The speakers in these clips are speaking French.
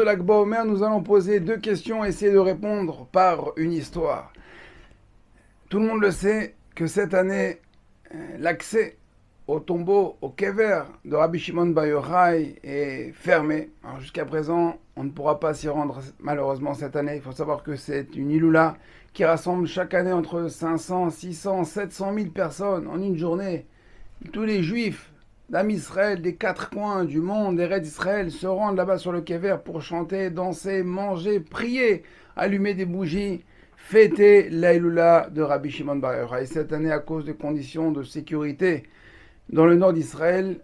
Lag BaOmer, nous allons poser deux questions et essayer de répondre par une histoire. Tout le monde le sait que cette année, l'accès au tombeau, au kever de Rabbi Shimon Bar Yochai est fermé. Alors jusqu'à présent, on ne pourra pas s'y rendre malheureusement cette année. Il faut savoir que c'est une iloula qui rassemble chaque année entre 500, 600, 700 000 personnes en une journée. Tous les juifs d'Am Israël, des quatre coins du monde, des raids d'Israël, se rendent là-bas sur le kever pour chanter, danser, manger, prier, allumer des bougies, fêter l'Aïloula de Rabbi Shimon Bar Yochai. Cette année, à cause des conditions de sécurité dans le nord d'Israël,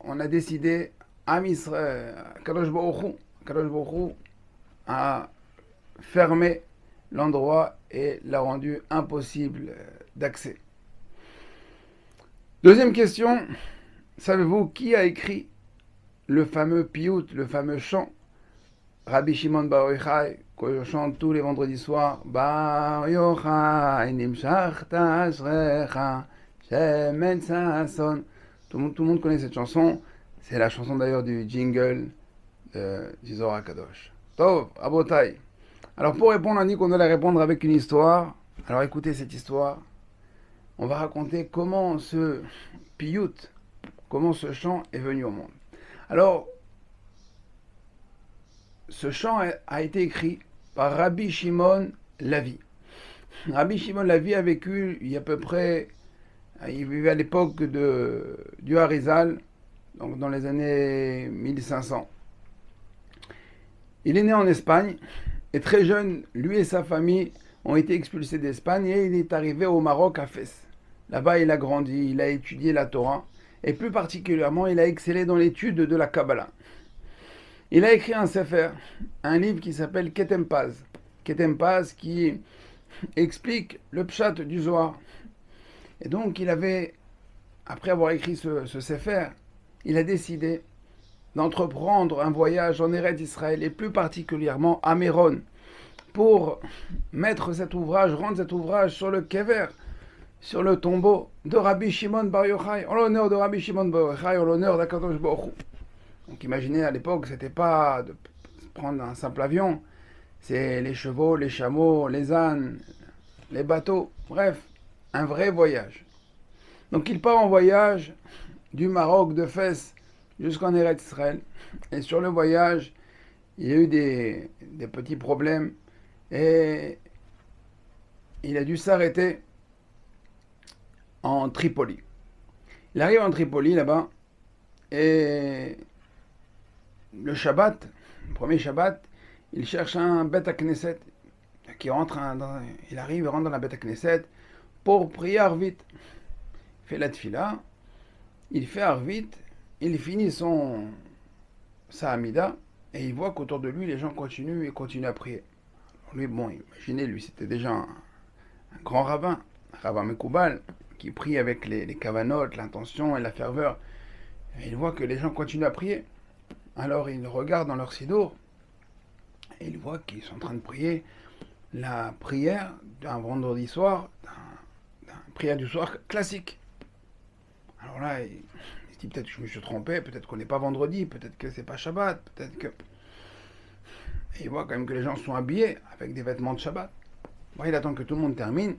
on a décidé, Am Israël, Kadosh Baruch Hu a fermé l'endroit et l'a rendu impossible d'accès. Deuxième question, savez-vous qui a écrit le fameux piyut, le fameux chant Rabbi Shimon Bar Yochai, que chante tous les vendredis soirs, Bar Yochai nimshachta ashrecha shemen sason. Tout le monde connaît cette chanson, c'est la chanson d'ailleurs du jingle du Zohar Kadosh. Tov, Abotai. Alors pour répondre, on dit qu'on allait répondre avec une histoire. Alors écoutez cette histoire. On va raconter comment ce piyut, comment ce chant est venu au monde. Alors, ce chant a été écrit par Rabbi Shimon Lavi. Rabbi Shimon Lavi a vécu il y a à peu près, il vivait à l'époque du Harizal, donc dans les années 1500. Il est né en Espagne et très jeune, lui et sa famille ont été expulsés d'Espagne et il est arrivé au Maroc à Fès. Là-bas, il a grandi, il a étudié la Torah et plus particulièrement, il a excellé dans l'étude de la Kabbalah. Il a écrit un sefer, un livre qui s'appelle Ketem Paz. Ketem Paz qui explique le pshat du Zohar. Et donc, après avoir écrit ce sefer, il a décidé d'entreprendre un voyage en Eretz Israël et plus particulièrement à Méron pour rendre cet ouvrage sur le kever, sur le tombeau de Rabbi Shimon Bar Yochai, en l'honneur de Rabbi Shimon Bar Yochai, en l'honneur d'Akadosh Baruch Hu. Donc imaginez à l'époque, c'était pas de prendre un simple avion, c'est les chevaux, les chameaux, les ânes, les bateaux, bref, un vrai voyage. Donc il part en voyage du Maroc, de Fès, jusqu'en Eretz Israël. Et sur le voyage, il y a eu des petits problèmes et il a dû s'arrêter en Tripoli. Il arrive en Tripoli là-bas et le Shabbat, le premier Shabbat, il cherche un Bet HaKnesset il rentre dans la Bet HaKnesset pour prier Arvit. Il fait la tfila, il fait Arvit, il finit sa Hamida et il voit qu'autour de lui les gens continuent à prier. Alors lui, bon, imaginez, lui c'était déjà un grand rabbin, un rabbin Mekoubal, qui prie avec les kavanotes, l'intention et la ferveur. Et il voit que les gens continuent à prier. Alors il regarde dans leur sidour et il voit qu'ils sont en train de prier la prière d'un vendredi soir, d'un prière du soir classique. Alors là, il se dit peut-être que je me suis trompé, peut-être qu'on n'est pas vendredi, peut-être que c'est pas Shabbat, peut-être que... Et il voit quand même que les gens sont habillés avec des vêtements de Shabbat. Bon, il attend que tout le monde termine.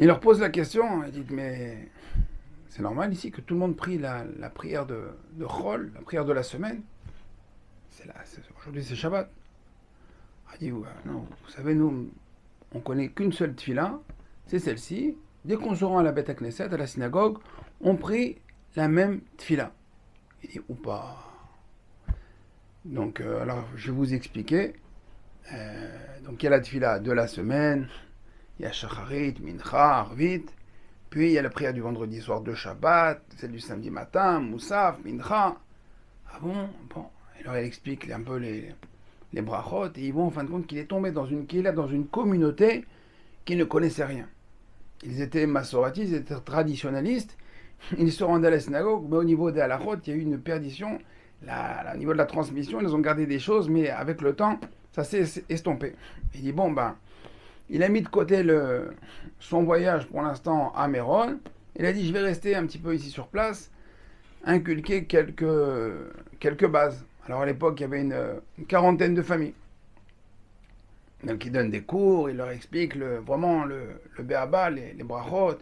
Il leur pose la question, il dit mais c'est normal ici que tout le monde prie la prière de Chol, la prière de la semaine. Aujourd'hui c'est Shabbat. Il dit non, vous savez, nous on connaît qu'une seule tfila, c'est celle-ci. Dès qu'on se rend à la Bet HaKnesset, à la synagogue, on prie la même tfila. Il dit ou pas. Donc alors je vais vous expliquer. Donc il y a la tfila de la semaine. Il y a Shacharit, Mincha, Arvit, puis il y a la prière du vendredi soir de Shabbat, celle du samedi matin, Moussaf, Mincha. Ah bon. Et alors il explique un peu les brachot, et ils voient en fin de compte qu'il est tombé dans une communauté qui ne connaissait rien. Ils étaient massoratistes, ils étaient traditionnalistes, ils se rendaient à la synagogue, mais au niveau des halachot, il y a eu une perdition. Au niveau de la transmission, ils ont gardé des choses, mais avec le temps, ça s'est estompé. Il dit il a mis de côté son voyage pour l'instant à Méron. Il a dit je vais rester un petit peu ici sur place, inculquer quelques bases. Alors à l'époque, il y avait une quarantaine de familles. Donc il donne des cours, il leur explique vraiment le béaba, les brachot,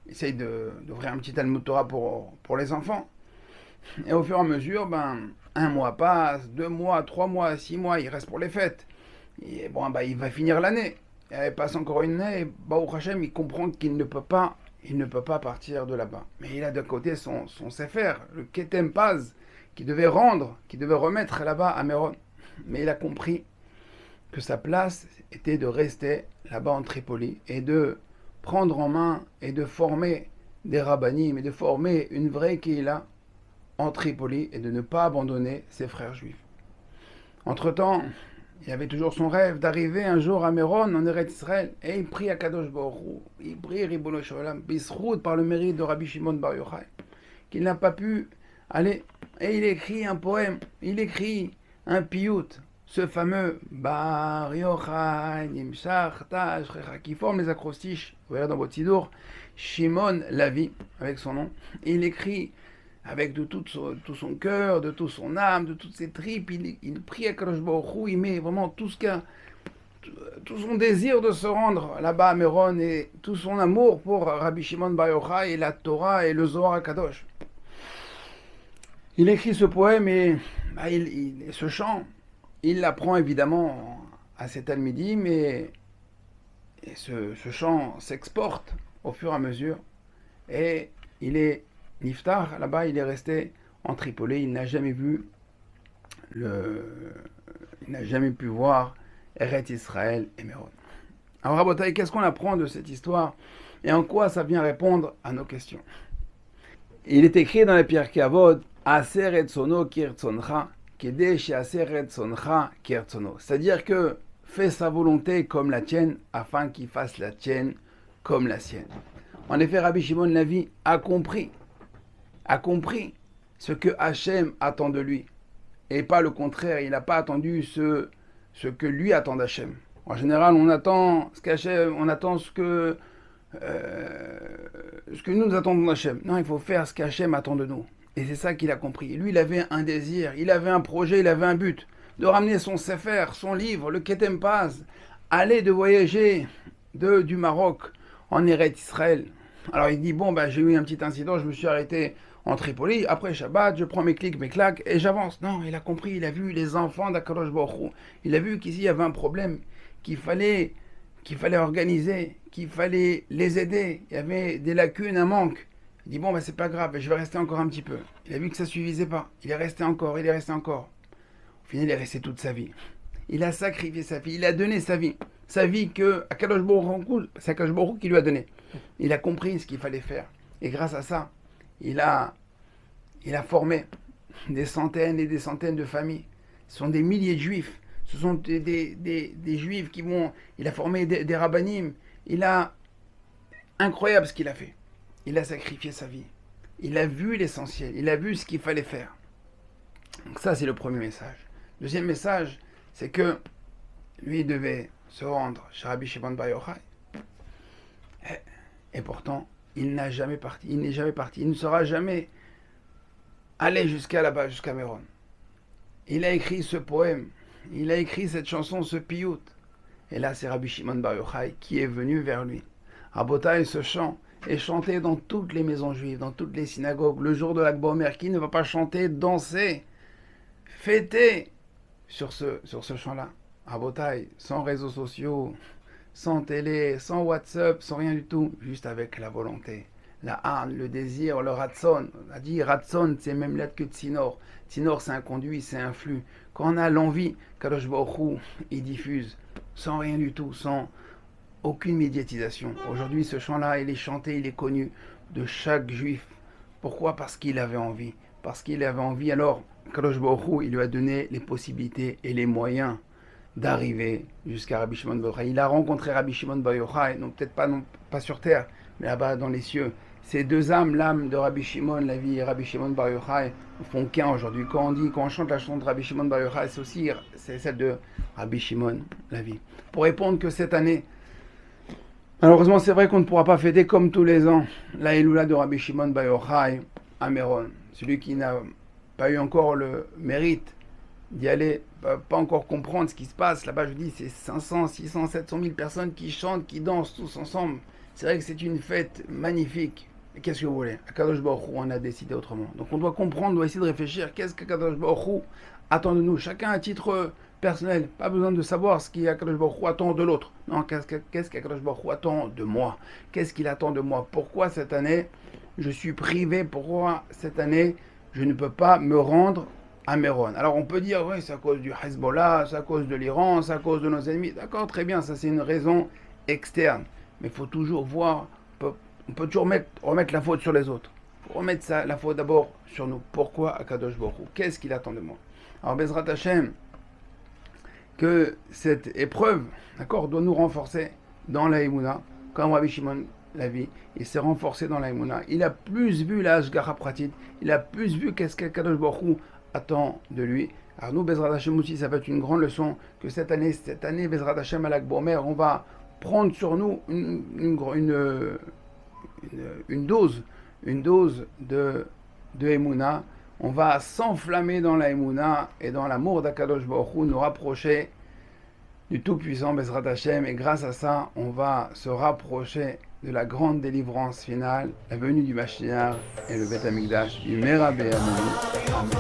il essaye d'ouvrir un petit Talmud Torah pour les enfants. Et au fur et à mesure, un mois passe, 2 mois, 3 mois, 6 mois, il reste pour les fêtes. Et bon, il va finir l'année. Et il passe encore une année, et Baruch Hashem, il comprend qu'il ne peut pas, partir de là-bas. Mais il a de côté son Sefer, le Ketem Paz, qui devait remettre là-bas à Méron. Mais il a compris que sa place était de rester là-bas en Tripoli et de prendre en main et de former des rabbanim et de former une vraie Kehila en Tripoli et de ne pas abandonner ses frères juifs. Entre-temps, il avait toujours son rêve d'arriver un jour à Méron, en Eretz Israël, et il prie à Kadosh Baruch Hu, il prie Ribono Shel Olam, Bisrout par le mérite de Rabbi Shimon Bar Yochai, qu'il n'a pas pu aller. Et il écrit un poème, il écrit un piyut, ce fameux Bar Yochai, Nimshach, Taj, qui forme les acrostiches, vous verrez dans votre sidour, Shimon Lavi, avec son nom, et il écrit avec de tout son cœur, de toute son âme, de toutes ses tripes, il prie à Kadosh Baruch Hu, il met vraiment tout son désir de se rendre là-bas à Méron et tout son amour pour Rabbi Shimon Bar Yochai et la Torah et le Zohar HaKadosh. Il écrit ce poème et ce chant, il l'apprend évidemment à ses talmidim et ce chant s'exporte au fur et à mesure et il est Niftar, là-bas, il est resté en Tripoli, il n'a jamais pu voir Eretz Israël et Méron. Alors, Rabotai, qu'est-ce qu'on apprend de cette histoire et en quoi ça vient répondre à nos questions? Il est écrit dans la Pirkei Avot, Aser etzono kirtzoncha, kedesh aser etzoncha kirtzono. C'est-à-dire que fais sa volonté comme la tienne, afin qu'il fasse la tienne comme la sienne. En effet, Rabbi Shimon Lavi a compris ce que Hachem attend de lui. Et pas le contraire, il n'a pas attendu ce que lui attend d'Hachem. En général, on attend ce que nous attendons d'Hachem. Non, il faut faire ce qu'Hachem attend de nous. Et c'est ça qu'il a compris. Lui, il avait un désir, il avait un projet, il avait un but. De ramener son Sefer, son livre, le Ketem Paz, de voyager du Maroc en Eretz Israël. Alors il dit, j'ai eu un petit incident, je me suis arrêté en Tripoli, après Shabbat, je prends mes clics, mes claques, et j'avance. Non, il a compris, il a vu les enfants d'Akadosh Baruch Hu. Il a vu qu'ici, il y avait un problème, qu'il fallait organiser, qu'il fallait les aider. Il y avait des lacunes, un manque. Il dit, c'est pas grave, je vais rester encore un petit peu. Il a vu que ça suffisait pas. Il est resté encore. Au final, il est resté toute sa vie. Il a sacrifié sa vie, il a donné sa vie. Sa vie que Akadosh Baruch Hu, c'est Akadosh Baruch Hu qui lui a donné. Il a compris ce qu'il fallait faire. Et grâce à ça, il a formé des centaines et des centaines de familles. Ce sont des milliers de juifs. Ce sont des juifs qui vont... Il a formé des rabbanim. Incroyable ce qu'il a fait. Il a sacrifié sa vie. Il a vu l'essentiel. Il a vu ce qu'il fallait faire. Donc ça, c'est le premier message. Deuxième message, c'est que lui devait se rendre chez Rabbi Shimon Bar Yochai. Et pourtant, il n'est jamais parti. Il ne sera jamais allé jusqu'à là-bas, jusqu'à Méron. Il a écrit ce poème. Il a écrit cette chanson, ce piyut. Et là, c'est Rabbi Shimon Bar Yochai qui est venu vers lui. Rabotai, ce chant est chanté dans toutes les maisons juives, dans toutes les synagogues. Le jour de l'Akba Omer, qui ne va pas chanter, danser, fêter sur ce chant-là? Rabotai, sans réseaux sociaux, sans télé, sans WhatsApp, sans rien du tout, juste avec la volonté, la harne, le désir, le ratson. On a dit ratson, c'est même lettre que tsinor. Tsinor, c'est un conduit, c'est un flux. Quand on a l'envie, Kadosh Baruch Hu, il diffuse, sans rien du tout, sans aucune médiatisation. Aujourd'hui, ce chant-là, il est chanté, il est connu de chaque juif. Pourquoi? Parce qu'il avait envie. Alors, Kadosh Baruch Hu, il lui a donné les possibilités et les moyens d'arriver jusqu'à Rabbi Shimon Bar Yochai. Il a rencontré Rabbi Shimon Bar Yochai, donc peut-être pas sur terre, mais là-bas dans les cieux. Ces deux âmes, l'âme de Rabbi Shimon, la vie et Rabbi Shimon Bar Yochai, font qu'un aujourd'hui. Quand on chante la chanson de Rabbi Shimon Bar Yochai, c'est celle de Rabbi Shimon, la vie. Pour répondre que cette année, malheureusement c'est vrai qu'on ne pourra pas fêter comme tous les ans la Eloula de Rabbi Shimon Bar Yochai à Méron. Celui qui n'a pas eu encore le mérite d'y aller, pas encore comprendre ce qui se passe. Là-bas, je dis, c'est 500, 600, 700 000 personnes qui chantent, qui dansent tous ensemble. C'est vrai que c'est une fête magnifique. Mais qu'est-ce que vous voulez? Akadosh Baruch Hu, on a décidé autrement. Donc on doit comprendre, on doit essayer de réfléchir. Qu'est-ce qu'Akadosh Baruch Hu attend de nous? Chacun à titre personnel. Pas besoin de savoir ce qu'Akadosh Baruch Hu attend de l'autre. Non, qu'est-ce qu'Akadosh Baruch Hu attend de moi? Qu'est-ce qu'il attend de moi? Pourquoi cette année je suis privé? Pourquoi cette année je ne peux pas me rendre à Méron? Alors on peut dire, oui, c'est à cause du Hezbollah, c'est à cause de l'Iran, c'est à cause de nos ennemis. D'accord, très bien, ça c'est une raison externe. Mais il faut toujours voir, on peut toujours remettre la faute sur les autres. Il faut remettre la faute d'abord sur nous. Pourquoi Akadosh Baruch Hu? Qu'est-ce qu'il attend de moi? Alors Bezrat Hashem, que cette épreuve, d'accord, doit nous renforcer dans la Emouna, comme Rabbi Shimon l'a vu, il s'est renforcé dans la Emouna. Il a plus vu la Ashgara Pratit, il a plus vu qu'est-ce qu'Akadosh Baruch Hu attend de lui. Alors nous, Bezrat Hashem aussi, ça va être une grande leçon que cette année, Bezrat Hashem à l'Akbomer, on va prendre sur nous une dose de Emouna. On va s'enflammer dans la Emouna et dans l'amour d'Akadosh Baruch Hu, nous rapprocher du Tout-Puissant Bezrat Hashem, et grâce à ça, on va se rapprocher de la grande délivrance finale, la venue du Mashiach et le Beth Amikdash, du Merabé Amen.